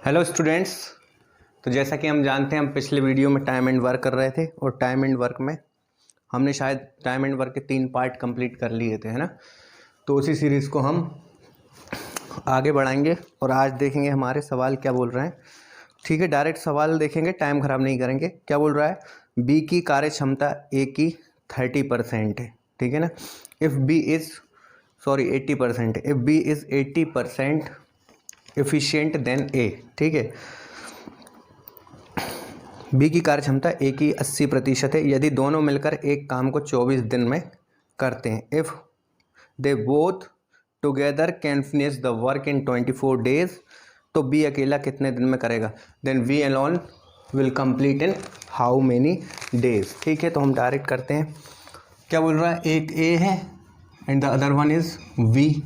Hello students. तो जैसा कि हम जानते हैं, हम पिछले वीडियो में टाइम एंड वर्क कर रहे थे और टाइम एंड वर्क में हमने शायद टाइम एंड वर्क के 3 पार्ट कंप्लीट कर लिए थे, है ना। तो उसी सीरीज़ को हम आगे बढ़ाएंगे और आज देखेंगे हमारे सवाल क्या बोल रहे हैं। ठीक है, डायरेक्ट सवाल देखेंगे, टाइम ख़राब नहीं करेंगे। क्या बोल रहा है? बी की कार्य क्षमता ए की 30% है, ठीक है ना। इफ़ बी इज़ 80% है। If B is 80% efficient then A, ठीक है। बी की कार्य क्षमता ए की 80% है यदि दोनों मिलकर एक काम को 24 दिन में करते हैं। If they both together can finish the work in 24 days, तो बी अकेला कितने दिन में करेगा? Then B alone will complete in how many days. ठीक है, तो हम डायरेक्ट करते हैं। क्या बोल रहा है? एक ए है and the other one is B.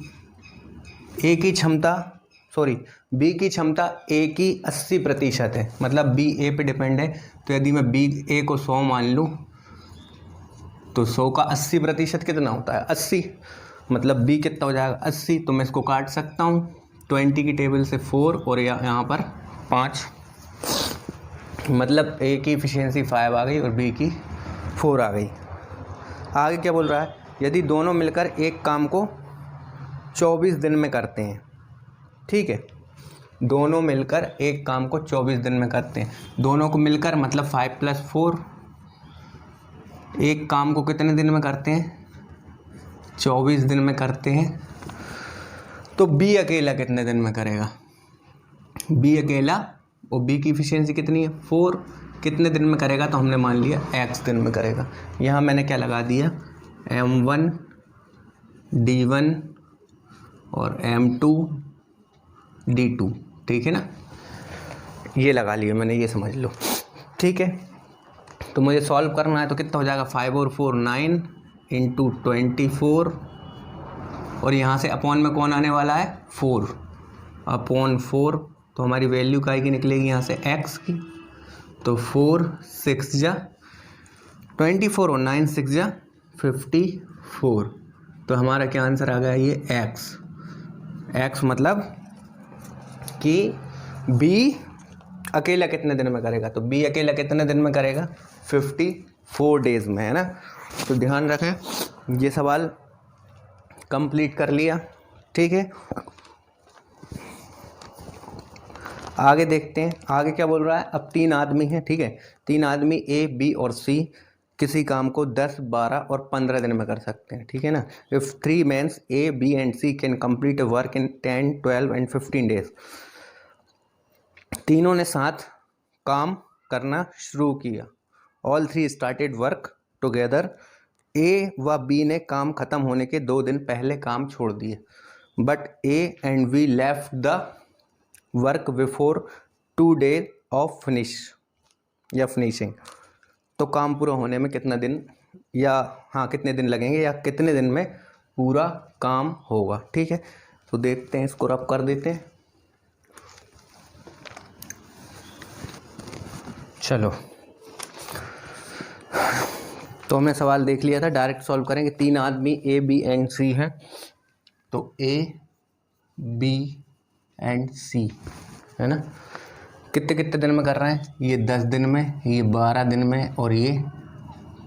A की क्षमता बी की क्षमता ए की 80% है, मतलब बी ए पे डिपेंड है। तो यदि मैं बी ए को 100 मान लूँ तो 100 का 80% कितना होता है? 80। मतलब बी कितना हो जाएगा? 80। तो मैं इसको काट सकता हूँ 20 की टेबल से 4 और यहाँ पर 5, मतलब ए की इफिशियंसी 5 आ गई और बी की 4 आ गई। आगे क्या बोल रहा है? यदि दोनों मिलकर एक काम को 24 दिन में करते हैं, ठीक है। दोनों मिलकर एक काम को 24 दिन में करते हैं। दोनों को मिलकर मतलब 5 + 4। एक काम को कितने दिन में करते हैं? 24 दिन में करते हैं। तो बी अकेला कितने दिन में करेगा? बी अकेला, और बी की इफिशियंसी कितनी है? 4। कितने दिन में करेगा? तो हमने मान लिया x दिन में करेगा। यहाँ मैंने क्या लगा दिया? m1 d1 और m2 d2, ठीक है ना। ये लगा लिया मैंने, ये समझ लो, ठीक है। तो मुझे सॉल्व करना है, तो कितना हो जाएगा? 5 और 4 9 इंटू 24, और यहाँ से अपॉन में कौन आने वाला है? 4 अपॉन 4। तो हमारी वैल्यू काय की निकलेगी यहाँ से? x की। तो 4 6 जा 24 और 9 6 जा 54। तो हमारा क्या आंसर आ गया? ये x मतलब कि बी अकेला कितने दिन में करेगा? तो बी अकेला कितने दिन में करेगा? 54 डेज में, है ना। तो ध्यान रखें, ये सवाल कंप्लीट कर लिया, ठीक है। आगे देखते हैं, आगे क्या बोल रहा है। अब 3 आदमी हैं, ठीक है। 3 आदमी ए बी और सी किसी काम को 10 12 और 15 दिन में कर सकते हैं, ठीक है ना। If 3 mens A B and C can complete a work in 10 12 and 15 days. तीनों ने साथ काम करना शुरू किया। All 3 started work together. A व बी ने काम खत्म होने के 2 दिन पहले काम छोड़ दिए, but A and B left the work before 2 days of finishing. तो काम पूरा होने में कितना दिन, कितने दिन लगेंगे, या कितने दिन में पूरा काम होगा, ठीक है। तो देखते हैं, इसको रब कर देते हैं। चलो, तो हमने सवाल देख लिया था, डायरेक्ट सॉल्व करेंगे। 3 आदमी ए बी एंड सी हैं, तो ए बी एंड सी, है ना। कितने कितने दिन में कर रहे हैं? ये 10 दिन में, ये 12 दिन में और ये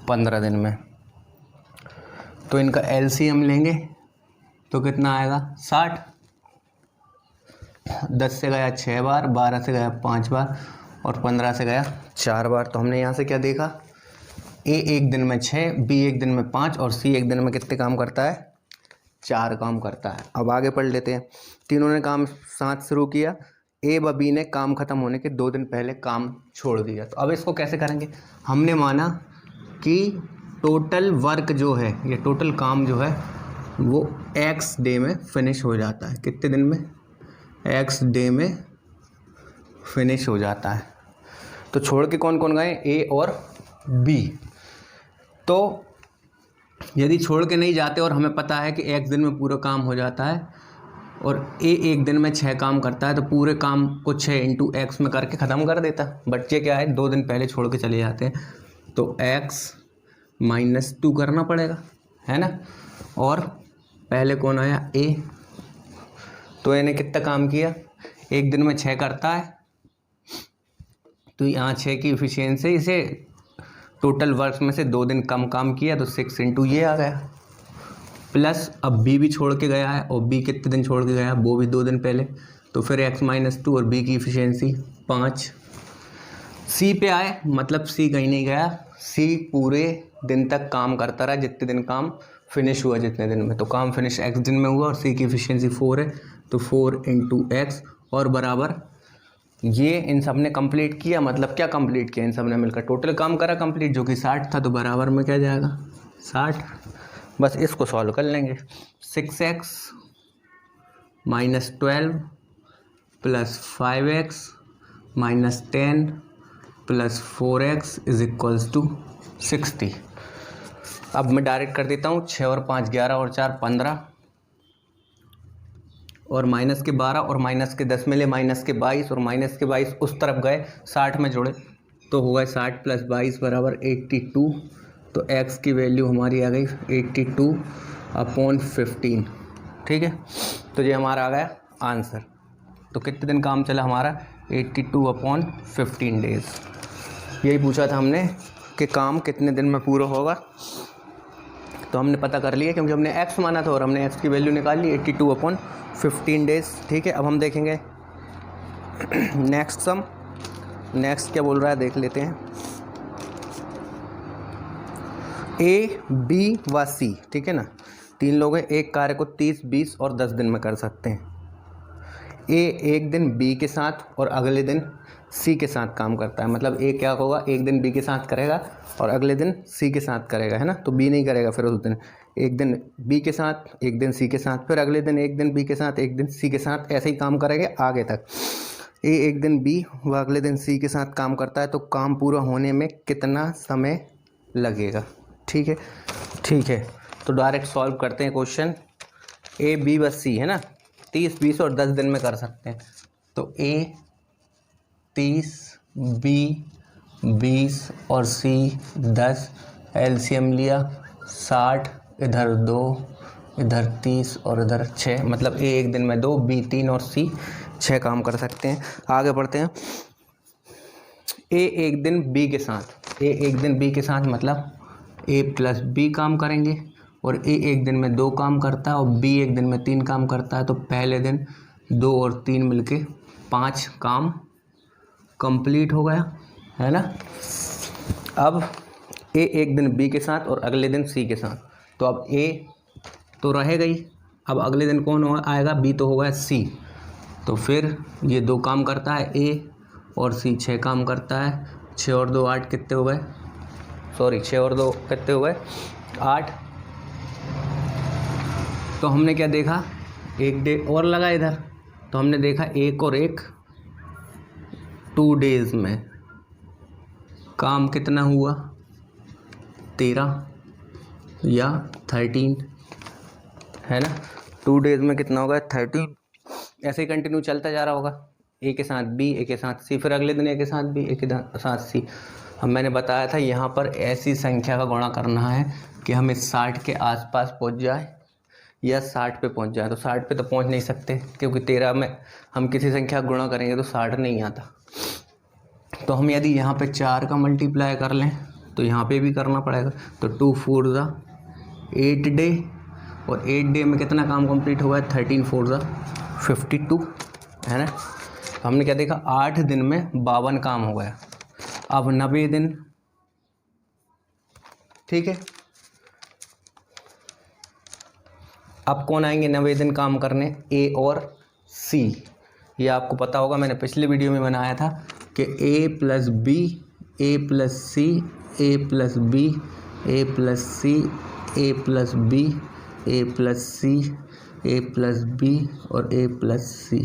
15 दिन में। तो इनका एलसीएम लेंगे तो कितना आएगा? 60। 10 से गया 6 बार, 12 से गया 5 बार और 15 से गया 4 बार। तो हमने यहाँ से क्या देखा? ए एक दिन में 6, बी एक दिन में 5 और सी एक दिन में कितने काम करता है? 4 काम करता है। अब आगे पढ़ लेते हैं। तीनों ने काम साथ शुरू किया। ए व बी ने काम खत्म होने के 2 दिन पहले काम छोड़ दिया। तो अब इसको कैसे करेंगे? हमने माना कि टोटल वर्क जो है, ये टोटल काम जो है वो x डे में फिनिश हो जाता है। कितने दिन में? x डे में फिनिश हो जाता है। तो छोड़ के कौन कौन गए? ए और बी। तो यदि छोड़ के नहीं जाते और हमें पता है कि एक दिन में पूरा काम हो जाता है और ए एक दिन में 6 काम करता है, तो पूरे काम को 6 × x में करके ख़त्म कर देता। बच्चे क्या है, 2 दिन पहले छोड़ के चले जाते हैं, तो x - 2 करना पड़ेगा, है ना। और पहले कौन आया? ए। तो ए ने कितना काम किया? एक दिन में 6 करता है तो यहाँ 6 की इफिशियंसी, इसे टोटल वर्क में से 2 दिन कम काम किया तो 6 इंटू ये आ गया, प्लस अब बी भी छोड़ के गया है, और बी कितने दिन छोड़ के गया है, वो भी 2 दिन पहले, तो फिर x-2 और बी की इफिशियंसी 5। सी पे आए, मतलब सी कहीं नहीं गया, सी पूरे दिन तक काम करता रहा, जितने दिन काम फिनिश हुआ जितने दिन में, तो काम फिनिश x दिन में हुआ और सी की इफिशियंसी 4 है, तो 4 इंटू एक्स और बराबर ये इन सब ने कंप्लीट किया, मतलब क्या कंप्लीट किया, इन सब ने मिलकर टोटल काम करा कंप्लीट, जो कि 60 था, तो बराबर में क्या जाएगा 60। बस इसको सॉल्व कर लेंगे। 6x - 12 plus 5x - 10 plus 4x is equals to 60। अब मैं डायरेक्ट कर देता हूँ, 6 और 5 11 और 4 15 और माइनस के 12 और माइनस के 10 मिले माइनस के 22 और माइनस के 22 उस तरफ गए 60 में जोड़े तो हो गए 60 प्लस 22 बराबर 82। तो x की वैल्यू हमारी आ गई 82/15। ठीक है, तो ये हमारा आ गया आंसर। तो कितने दिन काम चला हमारा 82/15 डेज। यही पूछा था हमने कि काम कितने दिन में पूरा होगा, तो हमने पता कर लिया क्योंकि हमने x माना था और हमने x की वैल्यू निकाल ली 82/15 डेज। ठीक है, अब हम देखेंगे नेक्स्ट सम। नेक्स्ट क्या बोल रहा है देख लेते हैं। ए बी व सी, ठीक है ना, 3 लोग हैं, एक कार्य को 30 20 और 10 दिन में कर सकते हैं। ए एक दिन बी के साथ और अगले दिन सी के साथ काम करता है, मतलब ए क्या होगा, एक दिन बी के साथ करेगा और अगले दिन सी के साथ करेगा, है ना, तो बी नहीं करेगा फिर उस दिन, एक दिन बी के साथ एक दिन सी के साथ, फिर अगले दिन एक दिन बी के साथ एक दिन सी के साथ, ऐसे ही काम करेंगे आगे तक। ए एक दिन बी व अगले दिन सी के साथ काम करता है, तो काम पूरा होने में कितना समय लगेगा। ठीक है, ठीक है, तो डायरेक्ट सॉल्व करते हैं क्वेश्चन। ए बी व सी, है ना, 30 20 और 10 दिन में कर सकते हैं। तो ए 30 बी 20 और सी 10, एलसीएम लिया 60, इधर 2 इधर 30 और इधर 6, मतलब ए एक दिन में 2 बी 3 और सी 6 काम कर सकते हैं। आगे बढ़ते हैं। ए एक दिन बी के साथ, ए एक दिन बी के साथ मतलब ए प्लस बी काम करेंगे, और ए एक दिन में 2 काम करता है और बी एक दिन में 3 काम करता है, तो पहले दिन 2 और 3 मिलके 5 काम कंप्लीट हो गया, है ना। अब ए एक दिन बी के साथ और अगले दिन सी के साथ, तो अब ए तो रहेगा ही, अब अगले दिन कौन आएगा, बी तो होगा सी, तो फिर ये 2 काम करता है ए और सी 6 काम करता है, 6 और 2 8 कितने हो गए, सॉरी 6 और 2 कितने हो गए 8। तो हमने क्या देखा, एक डे और लगा इधर, तो हमने देखा एक और एक 2 डेज में काम कितना हुआ 13 या 13, है ना, 2 डेज में कितना होगा 13। ऐसे ही कंटिन्यू चलता जा रहा होगा, ए के साथ बी ए के साथ सी, फिर अगले दिन ए के साथ बी ए के साथ सी। अब मैंने बताया था यहाँ पर ऐसी संख्या का गुणा करना है कि हम इस 60 के आसपास पहुँच जाए या 60 पे पहुँच जाए। तो 60 पे तो पहुँच नहीं सकते क्योंकि 13 में हम किसी संख्या का गुणा करेंगे तो 60 नहीं आता। तो हम यदि यहाँ पे 4 का मल्टीप्लाई कर लें तो यहाँ पे भी करना पड़ेगा, तो 2 4 ज़ा 8 डे, और 8 डे में कितना काम कंप्लीट हुआ है 13 4 ज़ा 52, है ना। तो हमने क्या देखा 8 दिन में 52 काम हो गया। अब 90 दिन, ठीक है, अब कौन आएंगे 90 दिन काम करने, ए और सी। ये आपको पता होगा, मैंने पिछले वीडियो में बनाया था कि ए प्लस बी ए प्लस सी ए प्लस बी ए प्लस सी ए प्लस बी ए प्लस सी ए प्लस बी और ए प्लस सी।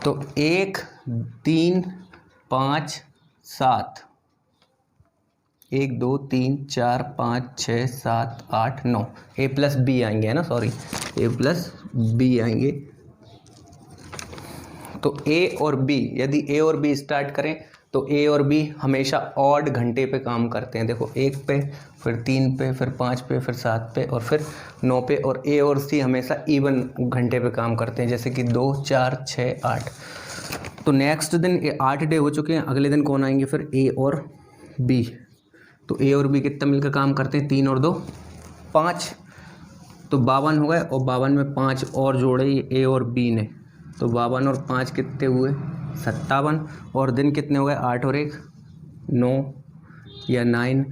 तो 1 3 5 7, 1 2 3 4 5 6 7 8 9, ए प्लस बी आएंगे, है ना, सॉरी ए प्लस बी आएंगे। तो ए और बी, यदि ए और बी स्टार्ट करें तो ए और बी हमेशा ऑड घंटे पे काम करते हैं। देखो 1 पे, फिर 3 पे, फिर 5 पे, फिर 7 पे और फिर 9 पे, और ए और सी हमेशा इवन घंटे पे काम करते हैं, जैसे कि 2 4 6 8। तो नेक्स्ट दिन 8 डे हो चुके हैं, अगले दिन कौन आएंगे फिर? ए और बी। तो ए और बी कितना मिलकर काम करते हैं? 3 और 2 5, तो 52 हो गए, और 52 में 5 और जोड़े ए और बी ने, तो 52 और 5 कितने हुए? 57। और दिन कितने हो गए? 8 और 1 9 या 9,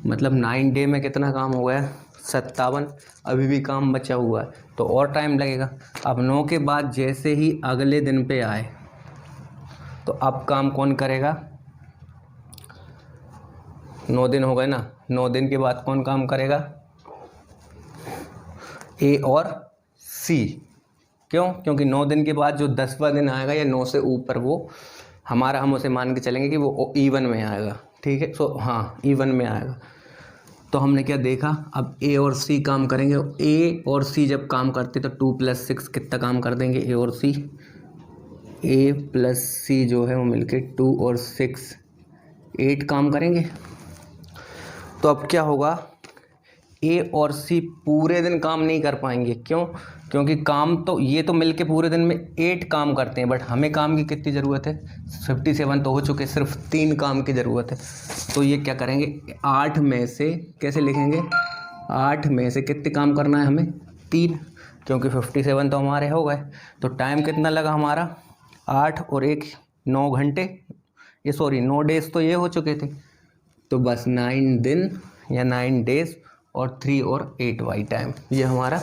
मतलब 9 डे में कितना काम हो गया? 57। अभी भी काम बचा हुआ है तो और टाइम लगेगा। अब 9 के बाद जैसे ही अगले दिन पे आए तो अब काम कौन करेगा? 9 दिन हो गए ना, 9 दिन के बाद कौन काम करेगा? ए और सी। क्यों? क्योंकि 9 दिन के बाद जो 10वां दिन आएगा या 9 से ऊपर, वो हमारा, हम उसे मान के चलेंगे कि वो इवन में आएगा। ठीक है, सो हाँ इवन में आएगा। तो हमने क्या देखा? अब ए और सी काम करेंगे। ए और सी जब काम करते तो 2 + 6 कितना काम कर देंगे? ए और सी, ए प्लस सी जो है वो मिलके 2 और 6 8 काम करेंगे। तो अब क्या होगा? ए और सी पूरे दिन काम नहीं कर पाएंगे। क्यों? क्योंकि काम तो ये तो मिलके पूरे दिन में 8 काम करते हैं, बट हमें काम की कितनी ज़रूरत है? 57 तो हो चुके, सिर्फ 3 काम की ज़रूरत है। तो ये क्या करेंगे? 8 में से कैसे लिखेंगे? 8 में से कितने काम करना है हमें? 3, क्योंकि 57 तो हमारे हो गए। तो टाइम कितना लगा हमारा? 8 और 1 9 घंटे, ये सॉरी 9 डेज तो ये हो चुके थे। तो बस 9 दिन या 9 डेज और 3 और 8 वाई टाइम, ये हमारा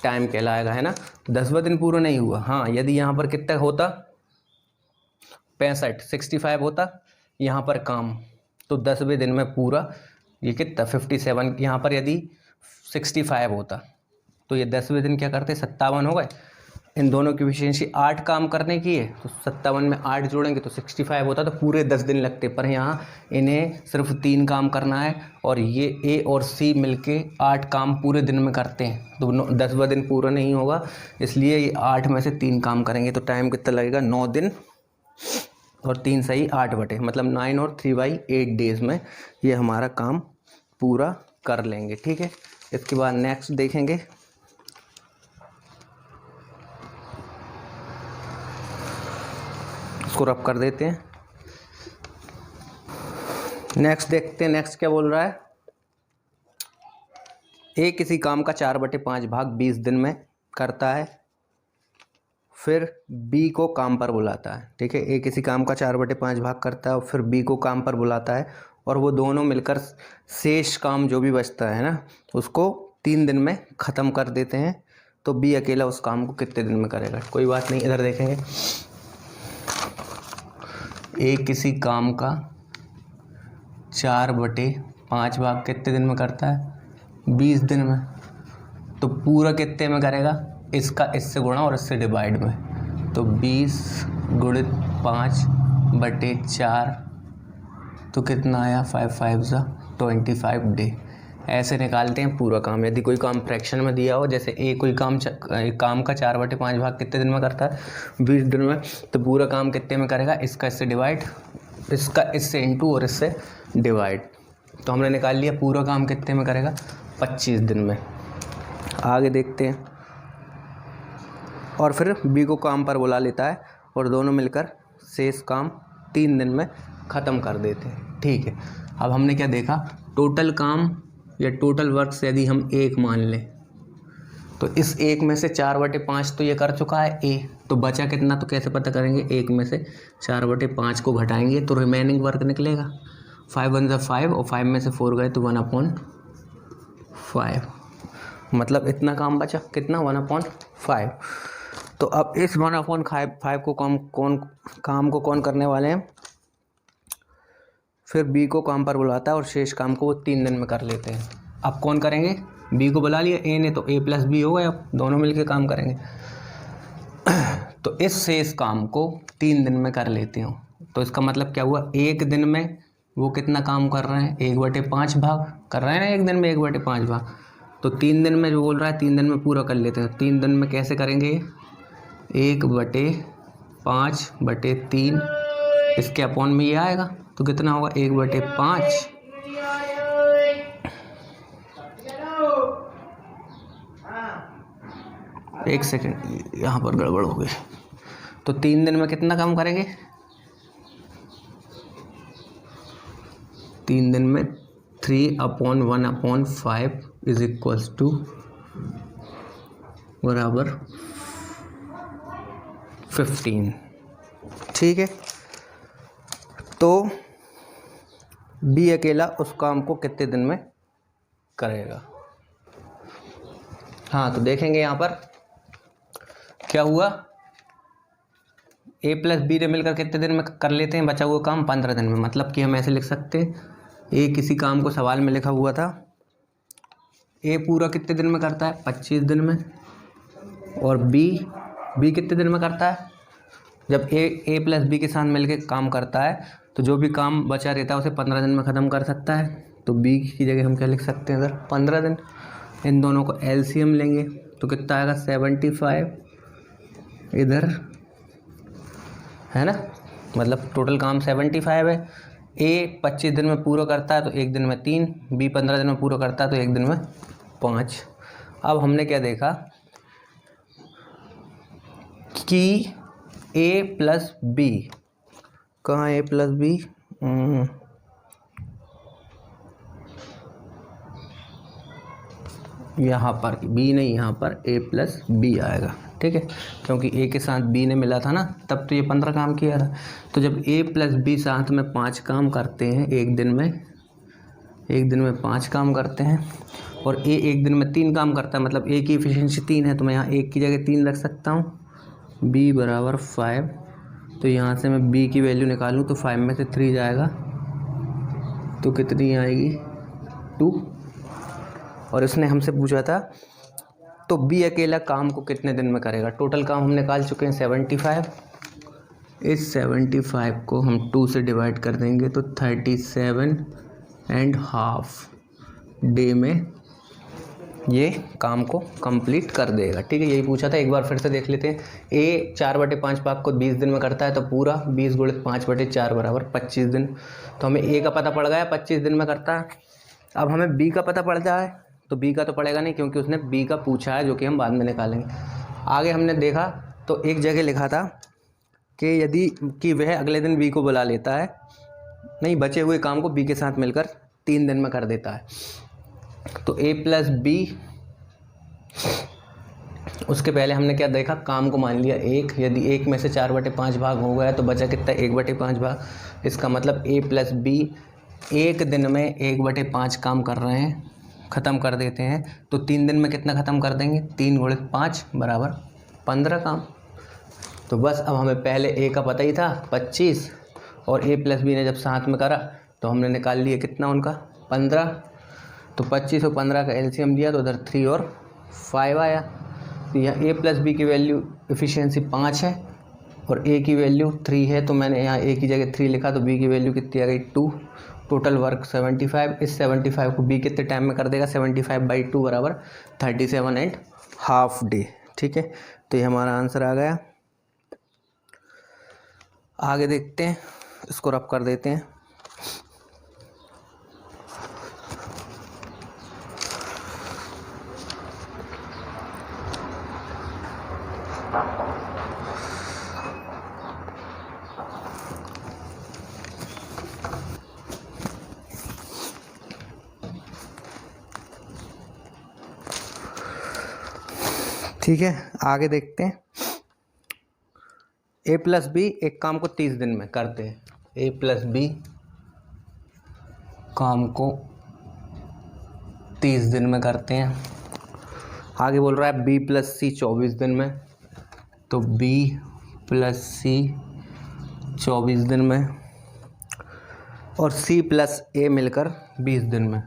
टाइम कहलाएगा, है ना। 10वां दिन पूरा नहीं हुआ। हाँ, यदि यहाँ पर कितना होता? 65 होता यहाँ पर काम, तो 10वें दिन में पूरा ये कितना? 57। यहाँ पर यदि 65 होता तो ये 10वें दिन क्या करते? 57 हो गए। इन दोनों की एफिशिएंसी 8 काम करने की है, तो 57 में 8 जोड़ेंगे तो 65 होता, तो पूरे 10 दिन लगते। पर यहाँ इन्हें सिर्फ 3 काम करना है, और ये ए और सी मिलके 8 काम पूरे दिन में करते हैं, तो 10वां दिन पूरा नहीं होगा, इसलिए ये 8 में से 3 काम करेंगे। तो टाइम कितना लगेगा? 9 दिन और 3 सही 8 बटे, मतलब 9 और 3/8 डेज में ये हमारा काम पूरा कर लेंगे। ठीक है, इसके बाद नेक्स्ट देखेंगे। इसको रब कर देते हैं। नेक्स्ट देखते हैं, नेक्स्ट क्या बोल रहा है? ए किसी काम का 4/5 भाग 20 दिन में करता है, फिर बी को काम पर बुलाता है। ठीक है, ए किसी काम का 4/5 भाग करता है और फिर बी को काम पर बुलाता है, और वो दोनों मिलकर शेष काम जो भी बचता है ना, उसको 3 दिन में ख़त्म कर देते हैं। तो बी अकेला उस काम को कितने दिन में करेगा? कोई बात नहीं, इधर देखेंगे। ए किसी काम का 4/5 भाग कितने दिन में करता है? 20 दिन में। तो पूरा कितने में करेगा? इसका इससे गुणा और इससे डिवाइड में, तो 20 गुणित 5/4, तो कितना आया? 5 5 25 डे। ऐसे निकालते हैं पूरा काम। यदि कोई काम फ्रैक्शन में दिया हो, जैसे ए कोई काम का 4/5 भाग कितने दिन में करता है? 20 दिन में। तो पूरा काम कितने में करेगा? इसका इससे डिवाइड, इसका इससे इंटू और इससे डिवाइड। तो हमने निकाल लिया पूरा काम कितने में करेगा? 25 दिन में। आगे देखते हैं। और फिर बी को काम पर बुला लेता है और दोनों मिलकर शेष काम 3 दिन में ख़त्म कर देते हैं। ठीक है, अब हमने क्या देखा? टोटल काम या टोटल वर्क से यदि हम 1 मान लें, तो इस 1 में से 4/5 तो ये कर चुका है ए, तो बचा कितना? तो कैसे पता करेंगे? 1 में से 4/5 को घटाएंगे तो रिमेनिंग वर्क निकलेगा। 5 1 5, और 5 में से 4 गए तो 1/5, मतलब इतना काम बचा। कितना? 1/5। तो अब इस 1/5 को काम को कौन करने वाले हैं? फिर बी को काम पर बुलाता है और शेष काम को वो 3 दिन में कर लेते हैं। अब कौन करेंगे? बी को बुला लिया ए ने, तो ए प्लस बी हो गए, अब दोनों मिलके काम करेंगे। तो इस शेष काम को 3 दिन में कर लेते हो, तो इसका मतलब क्या हुआ? 1 दिन में वो कितना काम कर रहे हैं? 1/5 भाग कर रहे हैं ना, 1 दिन में 1/5 भाग। तो 3 दिन में जो बोल रहा है 3 दिन में पूरा कर लेते हैं। 3 दिन में कैसे करेंगे? 1/5/3, इसके अपॉन में ये आएगा, तो कितना होगा? 1/5। एक सेकेंड, यहाँ पर गड़बड़ हो गई। तो 3 दिन में कितना काम करेंगे? 3 दिन में 3/1/5 इज इक्वल्स टू बराबर 15। ठीक है, तो बी अकेला उस काम को कितने दिन में करेगा। हाँ, तो देखेंगे यहाँ पर क्या हुआ, ए प्लस बी ने मिलकर कितने दिन में कर लेते हैं बचा हुआ काम, 15 दिन में। मतलब कि हम ऐसे लिख सकते हैं, ए किसी काम को सवाल में लिखा हुआ था, ए पूरा कितने दिन में करता है, 25 दिन में, और बी कितने दिन में करता है, जब ए प्लस बी के साथ मिलकर काम करता है तो जो भी काम बचा रहता है उसे 15 दिन में ख़त्म कर सकता है। तो बी की जगह हम क्या लिख सकते हैं इधर 15 दिन। इन दोनों को एलसीएम लेंगे तो कितना आएगा 75 इधर, है ना, मतलब टोटल काम 75 है। ए 25 दिन में पूरा करता है तो एक दिन में 3, बी 15 दिन में पूरा करता है तो एक दिन में 5। अब हमने क्या देखा कि ए प्लस बी, कहाँ ए प्लस बी, यहाँ पर बी नहीं, यहाँ पर ए प्लस बी आएगा। ठीक है, क्योंकि ए के साथ बी ने मिला था ना, तब तो ये 15 काम किया था। तो जब ए प्लस बी साथ में 5 काम करते हैं एक दिन में 5 काम करते हैं, और ए एक दिन में 3 काम करता है, मतलब ए की एफिशिएंसी 3 है, तो मैं यहाँ 1 की जगह 3 रख सकता हूँ। बी बराबर 5, तो यहाँ से मैं बी की वैल्यू निकालूँ तो 5 में से 3 जाएगा तो कितनी आएगी 2। और इसने हमसे पूछा था तो बी अकेला काम को कितने दिन में करेगा। टोटल काम हम निकाल चुके हैं 75। इस 75 को हम 2 से डिवाइड कर देंगे तो 37.5 डे में ये काम को कंप्लीट कर देगा। ठीक है, यही पूछा था, एक बार फिर से देख लेते हैं। ए 4/5 भाग को 20 दिन में करता है तो पूरा 20 × 5/4 बराबर 25 दिन। तो हमें ए का पता पड़ गया 25 दिन में करता है। अब हमें बी का पता पड़ जाए तो बी का तो पड़ेगा नहीं, क्योंकि उसने बी का पूछा है, जो कि हम बाद में निकालेंगे। आगे हमने देखा तो एक जगह लिखा था कि यदि कि वह अगले दिन बी को बुला लेता है, नहीं, बचे हुए काम को बी के साथ मिलकर 3 दिन में कर देता है। तो ए प्लस बी, उसके पहले हमने क्या देखा, काम को मान लिया 1। यदि 1 में से 4/5 भाग हो गया तो बचा कितना 1/5 भाग। इसका मतलब ए प्लस बी एक दिन में 1/5 काम कर रहे हैं, ख़त्म कर देते हैं। तो 3 दिन में कितना ख़त्म कर देंगे, 3 × 5 बराबर 15 काम। तो बस अब हमें पहले ए का पता ही था 25, और ए प्लस बी ने जब साथ में करा तो हमने निकाल लिया कितना उनका 15। तो 25 और 15 का एलसीएम दिया तो उधर 3 और 5 आया। तो यहाँ ए प्लस बी की वैल्यू एफिशिएंसी 5 है और ए की वैल्यू 3 है, तो मैंने यहाँ ए की जगह 3 लिखा, तो बी की वैल्यू कितनी आ गई 2। Total work 75। इस 75 को बी कितने टाइम में कर देगा, 75/2 बराबर 37.5 डे। ठीक है, तो ये हमारा आंसर आ गया। आगे देखते हैं, इसको रब कर देते हैं। ठीक है, आगे देखते हैं। ए प्लस बी एक काम को 30 दिन में करते हैं। ए प्लस बी काम को 30 दिन में करते हैं। आगे बोल रहा है बी प्लस सी 24 दिन में, तो बी प्लस सी 24 दिन में, और सी प्लस ए मिलकर 20 दिन में।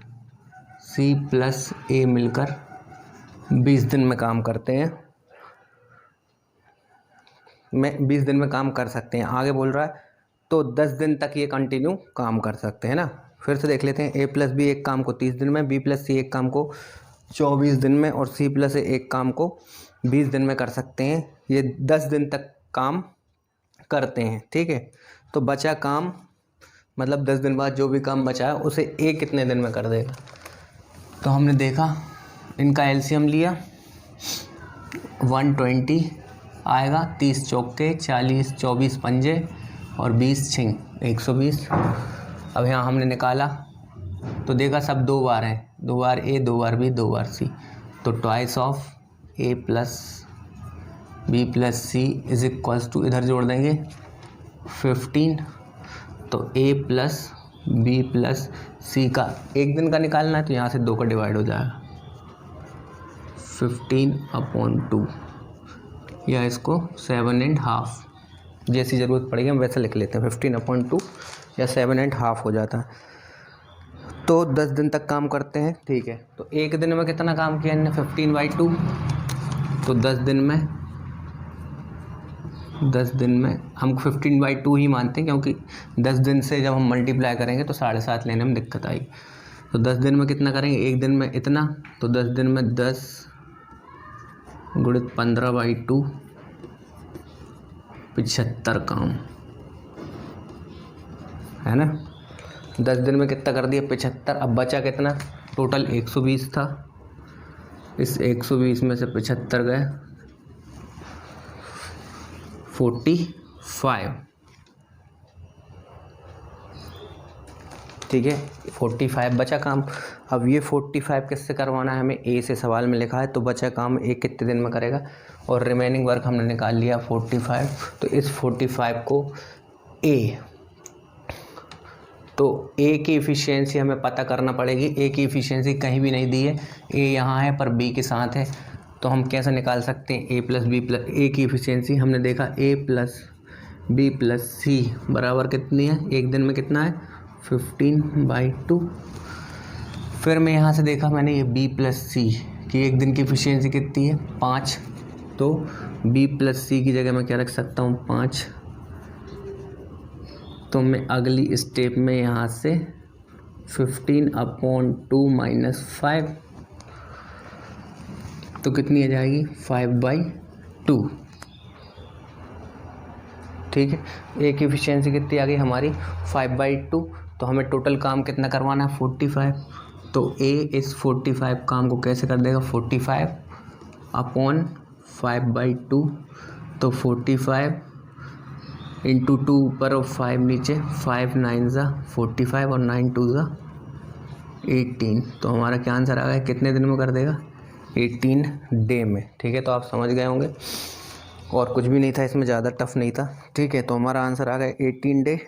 सी प्लस ए मिलकर 20 दिन में काम करते हैं, मैं 20 दिन में काम कर सकते हैं। आगे बोल रहा है तो 10 दिन तक ये कंटिन्यू काम कर सकते हैं ना। फिर से देख लेते हैं। ए प्लस बी एक काम को 30 दिन में, बी प्लस सी एक काम को 24 दिन में, और सी प्लस ए एक काम को 20 दिन में कर सकते हैं। ये 10 दिन तक काम करते हैं। ठीक है, तो बचा काम, मतलब 10 दिन बाद जो भी काम बचा है उसे ए कितने दिन में कर देगा। तो हमने देखा, इनका एलसीएम लिया, 120 आएगा, 30 चौके 40, 24 पंजे और 20 छिंग 120। अब यहाँ हमने निकाला तो देखा सब 2 बार हैं, 2 बार ए 2 बार बी 2 बार सी, तो twice of A plus B plus C is equals to, इधर जोड़ देंगे 15, तो A plus B plus C का एक दिन का निकालना है तो यहाँ से 2 का डिवाइड हो जाएगा 15/2, या इसको 7.5, जैसी ज़रूरत पड़ेगी हम वैसा लिख लेते हैं, 15/2 या 7.5 हो जाता है। तो 10 दिन तक काम करते हैं, ठीक है। तो एक दिन में कितना काम किया इन्होंने, 15/2, तो 10 दिन में हम 15/2 ही मानते हैं, क्योंकि 10 दिन से जब हम मल्टीप्लाई करेंगे तो 7.5 लेने में दिक्कत आएगी। तो 10 दिन में कितना करेंगे, एक दिन में इतना, तो 10 दिन में 10 गुणित 15/2, 75 काम है ना। 10 दिन में कितना कर दिया, 75। अब बचा कितना, टोटल 120 था, इस 120 में से 75 गए 45, ठीक है, 45 बचा काम। अब ये 45 किससे करवाना है हमें, ए से सवाल में लिखा है, तो बचा काम ए कितने दिन में करेगा, और रिमेनिंग वर्क हमने निकाल लिया 45। तो इस 45 को ए, तो ए की इफ़िशियंसी हमें पता करना पड़ेगी। ए की इफ़िशियंसी कहीं भी नहीं दी है, ए यहाँ है पर बी के साथ है, तो हम कैसे निकाल सकते हैं, ए प्लस बी प्लस, ए की इफ़िशियंसी हमने देखा ए प्लस बी प्लस सी बराबर कितनी है, एक दिन में कितना है 15/2। फिर मैं यहाँ से देखा मैंने ये बी प्लस सी की एक दिन की इफ़िशियंसी कितनी है 5, तो बी प्लस सी की जगह मैं क्या रख सकता हूँ 5। तो मैं अगली स्टेप में यहाँ से 15/2 - 5, तो कितनी आ जाएगी 5/2, ठीक है। ए की एफिशिएंसी कितनी आ गई हमारी 5/2, तो हमें टोटल काम कितना करवाना है 45। तो ए इस 45 काम को कैसे कर देगा 45/5/2, तो 45 × 2 ऊपर और 5 नीचे, 5 9 ज़ा 45 और 9 2 ज़ा 18। तो हमारा क्या आंसर आ गया, कितने दिन में कर देगा 18 डे में, ठीक है। तो आप समझ गए होंगे, और कुछ भी नहीं था इसमें, ज़्यादा टफ नहीं था, ठीक है। तो हमारा आंसर आ गया 18 डे।